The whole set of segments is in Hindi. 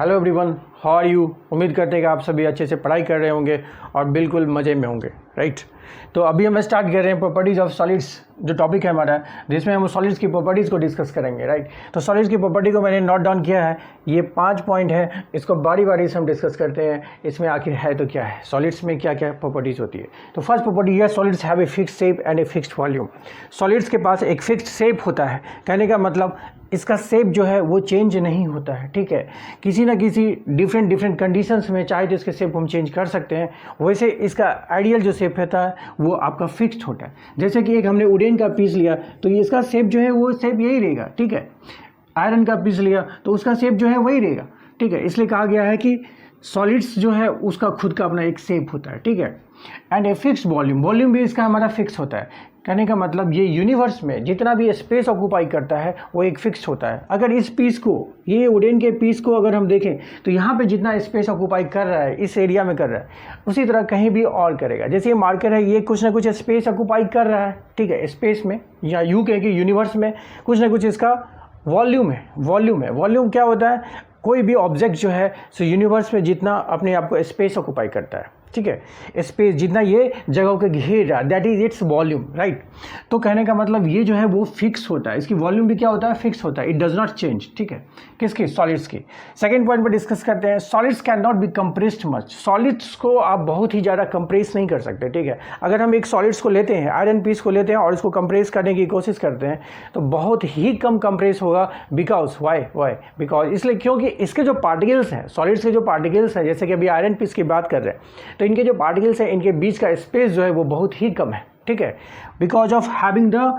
Hello everyone, how are you. उम्मीद करते हैं कि आप सभी अच्छे से पढ़ाई कर रहे होंगे और बिल्कुल मज़े में होंगे, राइट। तो अभी हम स्टार्ट कर रहे हैं प्रॉपर्टीज़ ऑफ सॉलिड्स, जो टॉपिक है हमारा, जिसमें हम सॉलिड्स की प्रॉपर्टीज़ को डिस्कस करेंगे, राइट। तो सॉलिड्स की प्रॉपर्टी को मैंने नोट डाउन किया है, ये 5 पॉइंट है, इसको बारी बारी से हम डिस्कस करते हैं। इसमें आखिर है तो क्या है, सॉलिड्स में क्या क्या प्रॉपर्टीज़ होती है। तो फर्स्ट प्रॉपर्टी है, solids have a fixed shape and A fixed volume. Solids के पास एक फिक्स्ड शेप होता है, कहने का मतलब इसका शेप जो है वो चेंज नहीं होता है, ठीक है। किसी ना किसी डिफरेंट कंडीशंस में चाहे तो इसके शेप को हम चेंज कर सकते हैं। वैसे इसका आइडियल जो शेप होता है वो आपका फिक्स्ड होता है। जैसे कि एक हमने वुडन का पीस लिया तो इसका शेप जो है वो शेप यही रहेगा, ठीक है। आयरन का पीस लिया तो उसका शेप जो है वही रहेगा, ठीक है। इसलिए कहा गया है कि सॉलिड्स जो है उसका खुद का अपना एक शेप होता है, ठीक है। And A fixed volume, volume भी इसका हमारा फिक्स होता है। कहने का मतलब ये यूनिवर्स में जितना भी स्पेस ऑक्यूपाई करता है वो एक फिक्स होता है। अगर इस पीस को, ये वुडन के पीस को अगर हम देखें तो यहाँ पे जितना स्पेस ऑक्यूपाई कर रहा है, इस एरिया में कर रहा है, उसी तरह कहीं भी और करेगा। जैसे ये मार्कर है, ये कुछ ना कुछ स्पेस ऑक्यूपाई कर रहा है, ठीक है, स्पेस में, या यूँ कहें कि यूनिवर्स में कुछ ना कुछ इसका वॉल्यूम है। वॉल्यूम क्या होता है, कोई भी ऑब्जेक्ट जो है सो यूनिवर्स में जितना अपने आप को स्पेस ऑक्यूपाई करता है, ठीक है, स्पेस जितना ये जगहों के घेर रहा है, that is its volume, right. तो कहने का मतलब ये जो है वो फिक्स होता है, इसकी वॉल्यूम भी क्या होता है, फिक्स होता है, इट डज नॉट चेंज, ठीक है। किसकी, सॉलिड्स की। सेकंड पॉइंट पर डिस्कस करते हैं, solids can not be compressed much. Solids को आप बहुत ही ज़्यादा कंप्रेस नहीं कर सकते, ठीक है। अगर हम एक सॉलिड्स को लेते हैं, आयरन पीस को लेते हैं और इसको कंप्रेस करने की कोशिश करते हैं तो बहुत ही कम कंप्रेस होगा। बिकॉज वाई बिकॉज इसलिए क्योंकि इसके जो पार्टिकल्स हैं, सॉलिड्स के जो पार्टिकल्स हैं, जैसे कि अभी आयरन पीस की बात कर रहे हैं, तो इनके जो पार्टिकल्स हैं, इनके बीच का स्पेस जो है वो बहुत ही कम है, ठीक है। बिकॉज ऑफ हैविंग द,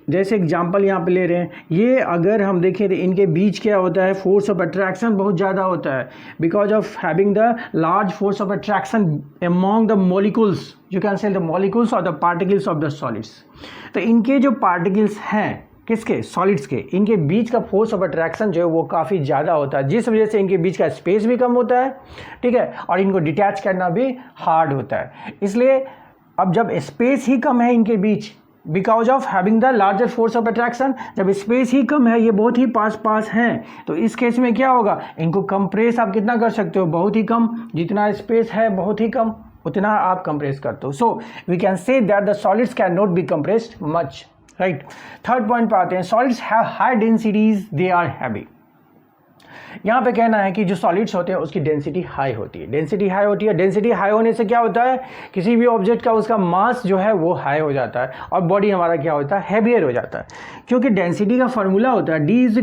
जैसे एग्जांपल यहाँ पे ले रहे हैं, ये अगर हम देखें तो इनके बीच क्या होता है, फोर्स ऑफ अट्रैक्शन बहुत ज़्यादा होता है। Because of having the large force of attraction among the molecules, you can say the molecules और the particles of the solids. तो इनके जो पार्टिकल्स हैं, किसके, सॉलिड्स के, इनके बीच का फोर्स ऑफ अट्रैक्शन जो है वो काफ़ी ज़्यादा होता है, जिस वजह से इनके बीच का स्पेस भी कम होता है, ठीक है, और इनको डिटैच करना भी हार्ड होता है। इसलिए अब जब स्पेस ही कम है इनके बीच, because of having the larger force of attraction, जब स्पेस ही कम है, ये बहुत ही पास हैं, तो इस केस में क्या होगा, इनको कंप्रेस आप कितना कर सकते हो, बहुत ही कम। जितना स्पेस है बहुत ही कम, उतना आप कंप्रेस करते हो। So we can say that the solids can not be compressed much, right. Third point पे आते हैं, solids have high densities, they are heavy. यहाँ पे कहना है कि जो सॉलिड्स होते हैं उसकी डेंसिटी हाई होती है। डेंसिटी हाई होने से क्या होता है, किसी भी ऑब्जेक्ट का उसका मास जो है वो हाई हो जाता है और बॉडी हमारा क्या होता है, हैवियर हो जाता है। क्योंकि डेंसिटी का फॉर्मूला होता है D =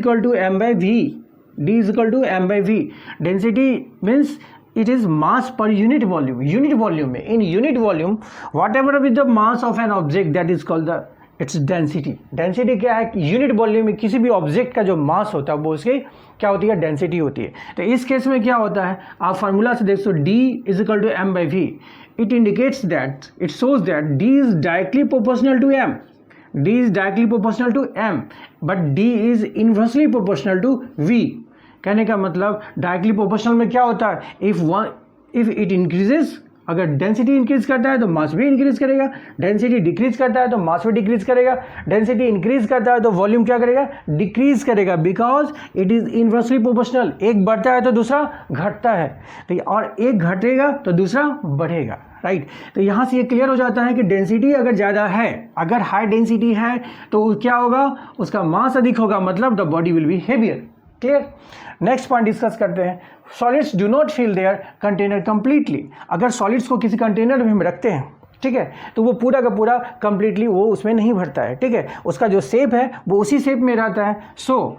m/v। Density means it is mass per unit volume में, in unit volume whatever with the mass of an object, that is called the its density। Density क्या है, यूनिट वॉल्यूम में किसी भी ऑब्जेक्ट का जो मास होता है वो उसकी क्या होती है, डेंसिटी होती है। तो इस केस में क्या होता है, आप फार्मूला से देखो, D = m/v, it indicates that, it shows that D is directly proportional to m, but D is inversely proportional to v। कहने का मतलब डायरेक्टली प्रोपोर्शनल में क्या होता है, इफ इट इंक्रीजेस, अगर डेंसिटी इंक्रीज करता है तो मास भी इंक्रीज करेगा, डेंसिटी डिक्रीज करता है तो मास भी डिक्रीज करेगा, डेंसिटी इंक्रीज करता है तो वॉल्यूम क्या करेगा, डिक्रीज करेगा, because it is inversely proportional. एक बढ़ता है तो दूसरा घटता है, तो और एक घटेगा तो दूसरा बढ़ेगा, राइट। तो यहाँ से ये क्लियर हो जाता है कि डेंसिटी अगर ज़्यादा है, अगर हाई डेंसिटी है तो क्या होगा, उसका मास अधिक होगा, मतलब the body will be heavier. Clear. Next point discuss करते हैं, solids do not fill their container completely. अगर सॉलिड्स को किसी कंटेनर में हम रखते हैं, ठीक है, तो वो पूरा का पूरा कंप्लीटली वो उसमें नहीं भरता है, ठीक है, उसका जो शेप है वो उसी शेप में रहता है। So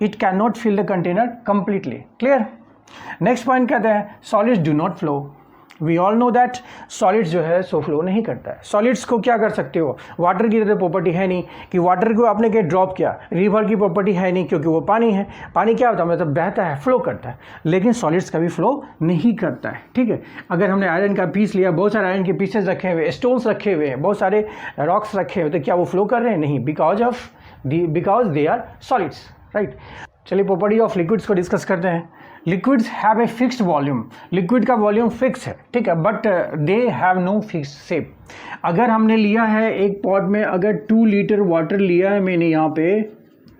it can not fill the container completely. Clear. Next point कहते हैं, solids do not flow. We all know that solids जो है सो फ्लो नहीं करता है। सॉलिड्स को क्या कर सकते हो, वाटर की तरह प्रॉपर्टी है नहीं कि वाटर को आपने क्या ड्रॉप किया, रिवर की प्रॉपर्टी है नहीं क्योंकि वो पानी है। पानी क्या होता है, मतलब बहता है, फ्लो करता है, लेकिन सॉलिड्स कभी फ्लो नहीं करता है, ठीक है। अगर हमने आयरन का पीस लिया, बहुत सारे आयरन के पीसेस रखे हुए, स्टोन्स रखे हुए हैं, बहुत सारे रॉक्स रखे हुए, तो क्या वो फ्लो कर रहे हैं, नहीं, because they are solids, right. चलिए प्रॉपर्टी ऑफ लिक्विड्स को डिस्कस करते हैं। Liquids have a fixed volume, liquid का वॉल्यूम फिक्स है, ठीक है, but they have no fix shape. अगर हमने लिया है एक पॉट में, अगर 2 लीटर वाटर लिया है मैंने यहाँ पे,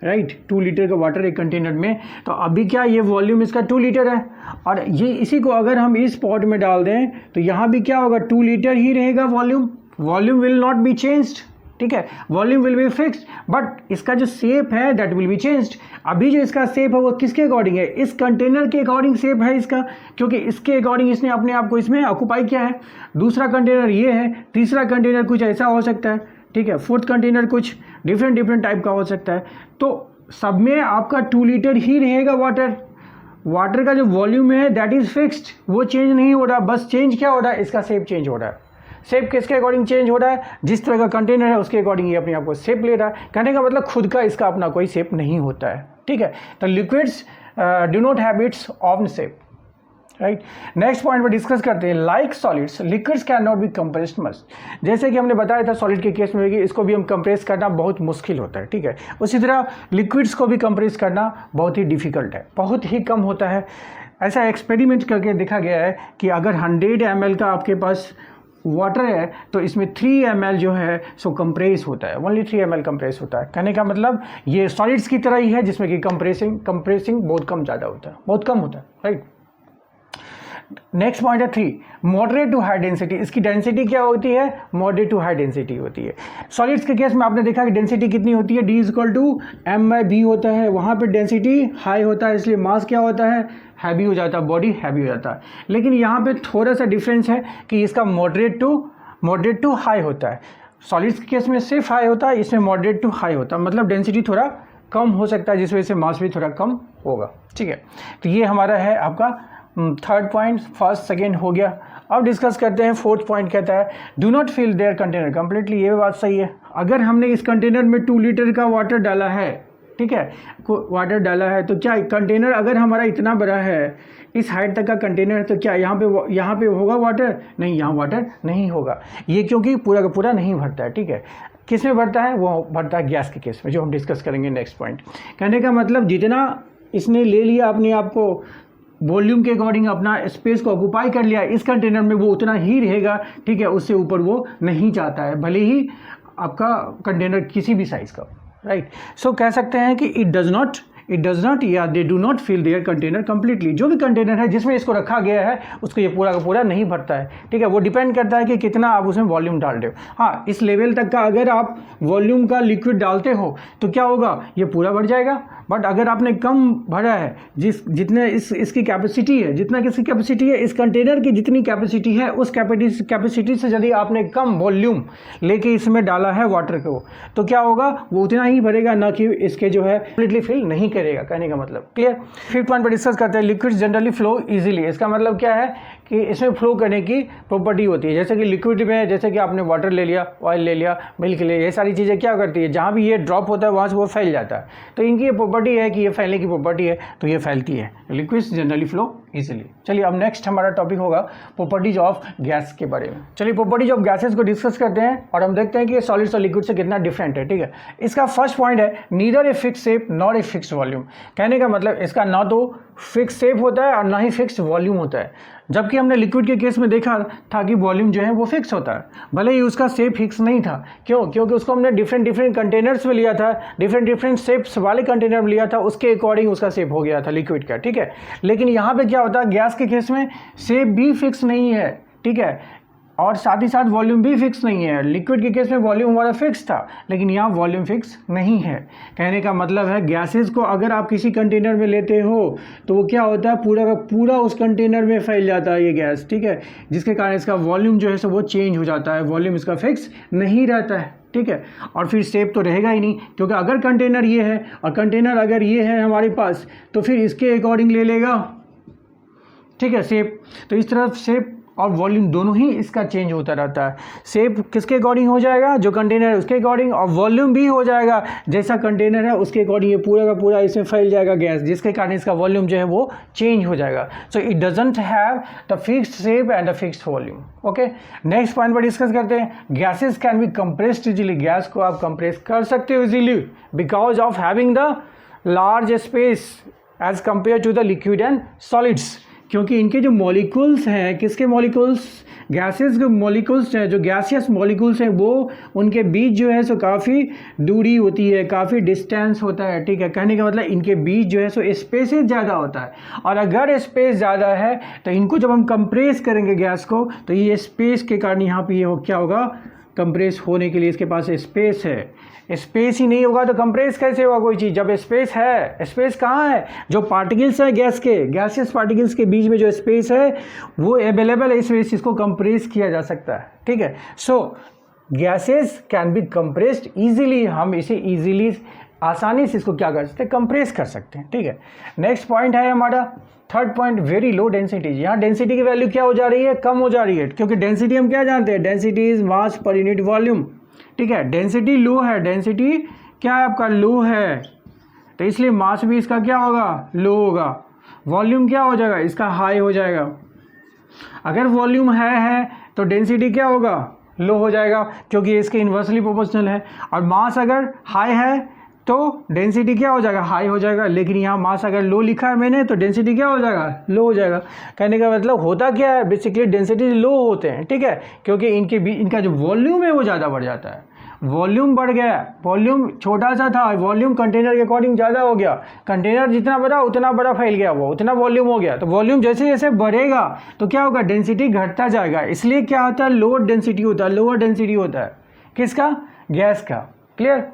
राइट 2 लीटर का वाटर एक कंटेनर में। तो अभी क्या ये वॉल्यूम इसका 2 लीटर है, और ये इसी को अगर हम इस पॉट में डाल दें तो यहाँ भी क्या होगा, 2 लीटर ही रहेगा volume, volume will not be changed, ठीक है, volume will be fixed, but इसका जो शेप है दैट विल बी चेंज्ड। अभी जो इसका शेप है वो किसके अकॉर्डिंग है, इस कंटेनर के अकॉर्डिंग शेप है इसका, क्योंकि इसके अकॉर्डिंग इसने अपने आप को इसमें ऑक्यूपाई किया है। दूसरा कंटेनर ये है, तीसरा कंटेनर कुछ ऐसा हो सकता है, ठीक है, फोर्थ कंटेनर कुछ डिफरेंट टाइप का हो सकता है। तो सब में आपका 2 लीटर ही रहेगा वाटर, वाटर का जो वॉल्यूम है दैट इज़ फिक्स्ड, वो चेंज नहीं हो रहा, बस चेंज क्या हो रहा है, इसका शेप चेंज हो रहा है। शेप किसके अकॉर्डिंग चेंज हो रहा है, जिस तरह का कंटेनर है उसके अकॉर्डिंग ये अपने आप को शेप ले रहा है। कहने का मतलब खुद का इसका अपना कोई शेप नहीं होता है, ठीक है। तो liquids do not have it's on shape, right. Next point पर डिस्कस करते हैं, like solids liquids can not be compressed much. जैसे कि हमने बताया था सॉलिड के केस में कि इसको भी हम कंप्रेस करना बहुत मुश्किल होता है, ठीक है, उसी तरह लिक्विड्स को भी कंप्रेस करना बहुत ही डिफिकल्ट है, बहुत ही कम होता है। ऐसा एक्सपेरिमेंट करके देखा गया है कि अगर 100 ml का आपके पास वाटर है तो इसमें 3 ml जो है सो कंप्रेस होता है, ओनली 3 ml कंप्रेस होता है। कहने का मतलब ये सॉलिड्स की तरह ही है जिसमें कि कंप्रेसिंग बहुत कम ज़्यादा होता है, बहुत कम होता है, राइट। नेक्स्ट पॉइंट है 3, मॉडरेट टू हाई डेंसिटी। इसकी डेंसिटी क्या होती है, मॉडरेट टू हाई डेंसिटी होती है। सॉलिड्स के केस में आपने देखा कि डेंसिटी कितनी होती है, D = m/b होता है, वहाँ पे डेंसिटी हाई होता है, इसलिए मास क्या होता है, हैवी हो जाता है, बॉडी हैवी हो जाता है। लेकिन यहाँ पे थोड़ा सा डिफरेंस है कि इसका मॉडरेट टू हाई होता है। सॉलिड्स के केस में सिर्फ हाई होता है, इसमें मॉडरेट टू हाई होता है, मतलब डेंसिटी थोड़ा कम हो सकता है जिस वजह से मास भी थोड़ा कम होगा, ठीक है। तो ये हमारा है आपका थर्ड पॉइंट, फर्स्ट सेकेंड हो गया। अब डिस्कस करते हैं फोर्थ पॉइंट, कहता है do not fill their container completely. ये बात सही है, अगर हमने इस कंटेनर में 2 लीटर का वाटर डाला है, ठीक है, वाटर डाला है, तो क्या कंटेनर अगर हमारा इतना बड़ा है, इस हाइट तक का कंटेनर है, तो क्या यहाँ पे होगा वाटर, नहीं, यहाँ वाटर नहीं होगा, ये क्योंकि पूरा का पूरा नहीं भरता है, ठीक है। किस में भरता है, वो भरता है गैस के केस में, जो हम डिस्कस करेंगे नेक्स्ट पॉइंट। कहने का मतलब जितना इसने ले लिया अपने आप को वॉल्यूम के अकॉर्डिंग, अपना स्पेस को ऑक्यूपाई कर लिया इस कंटेनर में, वो उतना ही रहेगा, ठीक है, उससे ऊपर वो नहीं जाता है, भले ही आपका कंटेनर किसी भी साइज़ का, राइट। सो कह सकते हैं कि इट डज नॉट या they do not fill their container completely. जो भी कंटेनर है जिसमें इसको रखा गया है उसको ये पूरा का पूरा नहीं भरता है, ठीक है। वो डिपेंड करता है कि कितना आप उसमें वॉल्यूम डाल रहे हो। हाँ, इस लेवल तक का अगर आप वॉल्यूम का लिक्विड डालते हो तो क्या होगा, ये पूरा भर जाएगा। बट अगर आपने कम भरा है, जितने इसकी कैपेसिटी है, जितना किसकी कैपेसिटी है, इस कंटेनर की जितनी कैपेसिटी है, उस कैपेसिटी से यदि आपने कम वॉल्यूम लेके इसमें डाला है वाटर को, तो क्या होगा, वो उतना ही भरेगा, ना कि इसके जो है कम्प्लीटली फिल नहीं करेगा। कहने का मतलब क्लियर। फिफ्थ पॉइंट पर डिस्कस करते हैं, लिक्विड्स जनरली फ्लो इजीली। इसका मतलब क्या है कि इसमें फ्लो करने की प्रॉपर्टी होती है, जैसे कि लिक्विड में, जैसे कि आपने वाटर ले लिया, ऑयल ले लिया, मिल्क ले लिया, ये सारी चीज़ें क्या करती है, जहाँ भी ये ड्रॉप होता है वहाँ से वो फैल जाता है। तो इनकी ये प्रॉपर्टी है कि ये फैलने की प्रॉपर्टी है, तो ये फैलती है। Liquids generally flow easily. चलिए अब नेक्स्ट हमारा टॉपिक होगा प्रॉपर्टीज ऑफ गैस के बारे में। चलिए प्रॉपर्टीज ऑफ गैसेस को डिस्कस करते हैं और हम देखते हैं कि सॉलिड्स और लिक्विड से कितना डिफरेंट है, ठीक है। इसका फर्स्ट पॉइंट है neither a fix shape not a fix volume. कहने का मतलब इसका ना तो फिक्स शेप होता है और ना ही फिक्स वॉल्यूम होता है, जबकि हमने लिक्विड के केस में देखा था कि वॉल्यूम जो है वो फिक्स होता है, भले ही उसका शेप फिक्स नहीं था। क्यों? क्योंकि उसको हमने डिफरेंट कंटेनर्स में लिया था, डिफरेंट शेप्स वाले कंटेनर में लिया था, उसके अकॉर्डिंग उसका शेप हो गया था लिक्विड का, ठीक है। लेकिन यहाँ पे क्या होता है, गैस के केस में शेप भी फिक्स नहीं है, ठीक है, और साथ ही साथ वॉल्यूम भी फिक्स नहीं है। लिक्विड के केस में वॉल्यूम हमारा फिक्स था, लेकिन यहाँ वॉल्यूम फिक्स नहीं है। कहने का मतलब है गैसेस को अगर आप किसी कंटेनर में लेते हो तो वो क्या होता है, पूरा का पूरा उस कंटेनर में फैल जाता है ये गैस, ठीक है, जिसके कारण इसका वॉल्यूम जो है सो वो चेंज हो जाता है, वॉल्यूम इसका फिक्स नहीं रहता है, ठीक है। और फिर शेप तो रहेगा ही नहीं, क्योंकि अगर कंटेनर ये है और कंटेनर अगर ये है हमारे पास, तो फिर इसके अकॉर्डिंग ले लेगा, ठीक है, शेप। तो इस तरह शेप और वॉल्यूम दोनों ही इसका चेंज होता रहता है। शेप किसके अकॉर्डिंग हो जाएगा, जो कंटेनर है उसके अकॉर्डिंग, और वॉल्यूम भी हो जाएगा जैसा कंटेनर है उसके अकॉर्डिंग, ये पूरा का पूरा इसमें फैल जाएगा गैस, जिसके कारण इसका वॉल्यूम जो है वो चेंज हो जाएगा। So it doesn't have the fixed shape and the fixed volume. Okay, next point पर डिस्कस करते हैं, gases can be compressed easily. Gas को आप कंप्रेस कर सकते हो easily because of having the large space as compare to the liquid and solids. क्योंकि इनके जो मॉलिक्यूल्स हैं, किसके मॉलिक्यूल्स, गैसेस के मॉलिक्यूल्स हैं, जो गैसियस मॉलिक्यूल्स हैं वो उनके बीच जो है सो काफ़ी दूरी होती है, काफ़ी डिस्टेंस होता है, ठीक है। कहने का मतलब इनके बीच जो है सो स्पेसेस ज़्यादा होता है, और अगर स्पेस ज़्यादा है तो इनको जब हम कंप्रेस करेंगे गैस को, तो ये स्पेस के कारण यहाँ पे ये क्या होगा, कंप्रेस होने के लिए इसके पास स्पेस है। स्पेस ही नहीं होगा तो कंप्रेस कैसे होगा कोई चीज़, जब स्पेस है। स्पेस कहाँ है, जो पार्टिकल्स है गैस के, गैसियस पार्टिकल्स के बीच में जो स्पेस है वो अवेलेबल है, इस वजह से इसको कंप्रेस किया जा सकता है, ठीक है। So gases can be compressed easily, हम इसे ईजिली आसानी से इसको क्या कर सकते हैं, कंप्रेस कर सकते हैं, ठीक है। नेक्स्ट पॉइंट है हमारा third point, very low density. यहाँ डेंसिटी की वैल्यू क्या हो जा रही है, कम हो जा रही है, क्योंकि डेंसिटी हम क्या जानते हैं, density is mass per unit volume, ठीक है। डेंसिटी लो है, डेंसिटी क्या है आपका, लो है, तो इसलिए मास भी इसका क्या होगा, लो होगा। वॉल्यूम क्या हो जाएगा, इसका हाई हो जाएगा। अगर वॉल्यूम है तो डेंसिटी क्या होगा, लो हो जाएगा, क्योंकि इसके इन्वर्सली प्रोपोर्शनल है। और मास अगर हाई है तो डेंसिटी क्या हो जाएगा, हाई हो जाएगा। लेकिन यहाँ मास अगर लो लिखा है मैंने तो डेंसिटी क्या हो जाएगा, लो हो जाएगा। कहने का मतलब होता क्या है, बेसिकली डेंसिटी लो होते हैं, ठीक है, क्योंकि इनका जो वॉल्यूम है वो ज़्यादा बढ़ जाता है। वॉल्यूम बढ़ गया, वॉल्यूम छोटा सा था, वॉल्यूम कंटेनर के अकॉर्डिंग ज़्यादा हो गया। कंटेनर जितना बड़ा उतना बड़ा फैल गया, वो उतना वॉल्यूम हो गया। तो वॉल्यूम जैसे जैसे बढ़ेगा तो क्या होगा, डेंसिटी घटता जाएगा। इसलिए क्या होता है, लोअर डेंसिटी होता है, लोअर डेंसिटी होता है किसका, गैस का। Clear.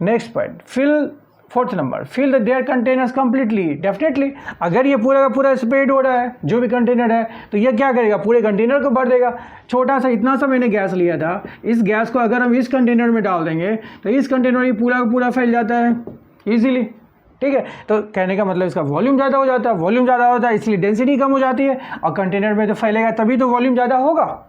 Next point, fill, fourth number, fill the their containers completely. Definitely अगर ये पूरा का पूरा स्प्रेड हो रहा है जो भी कंटेनर है, तो ये क्या करेगा, पूरे कंटेनर को भर देगा। छोटा सा इतना सा मैंने गैस लिया था, इस गैस को अगर हम इस कंटेनर में डाल देंगे तो इस कंटेनर में पूरा का पूरा फैल जाता है ईजिली, ठीक है। तो कहने का मतलब इसका वॉल्यूम ज़्यादा हो जाता है, वॉल्यूम ज़्यादा होता है इसलिए डेंसिटी कम हो जाती है, और कंटेनर में तो फैलेगा तभी तो वॉल्यूम ज़्यादा होगा,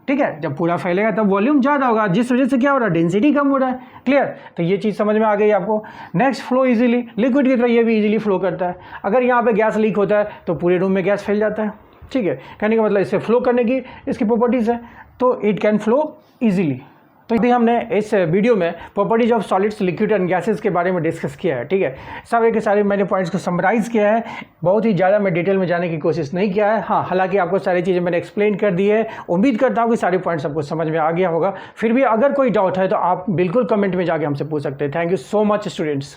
ठीक है। जब पूरा फैलेगा तब वॉल्यूम ज़्यादा होगा, जिस वजह से क्या हो रहा है, डेंसिटी कम हो रहा है। क्लियर। तो ये चीज़ समझ में आ गई आपको। नेक्स्ट, फ्लो इजीली, लिक्विड की तरह ये भी इजीली फ्लो करता है। अगर यहाँ पे गैस लीक होता है तो पूरे रूम में गैस फैल जाता है, ठीक है। कहने का मतलब इससे फ्लो करने की इसकी प्रॉपर्टीज़ है, तो इट कैन फ्लो ईजिली। तो अभी हमने इस वीडियो में properties of solids, liquid and gases के बारे में डिस्कस किया है, ठीक है। सारे के सारे मैंने पॉइंट्स को समराइज़ किया है, बहुत ही ज़्यादा मैं डिटेल में जाने की कोशिश नहीं किया है। हाँ, हालांकि आपको सारी चीज़ें मैंने एक्सप्लेन कर दी है। उम्मीद करता हूँ कि सारे पॉइंट्स आपको समझ में आ गया होगा। फिर भी अगर कोई डाउट है तो आप बिल्कुल कमेंट में जाके हमसे पूछ सकते हैं। Thank you so much students.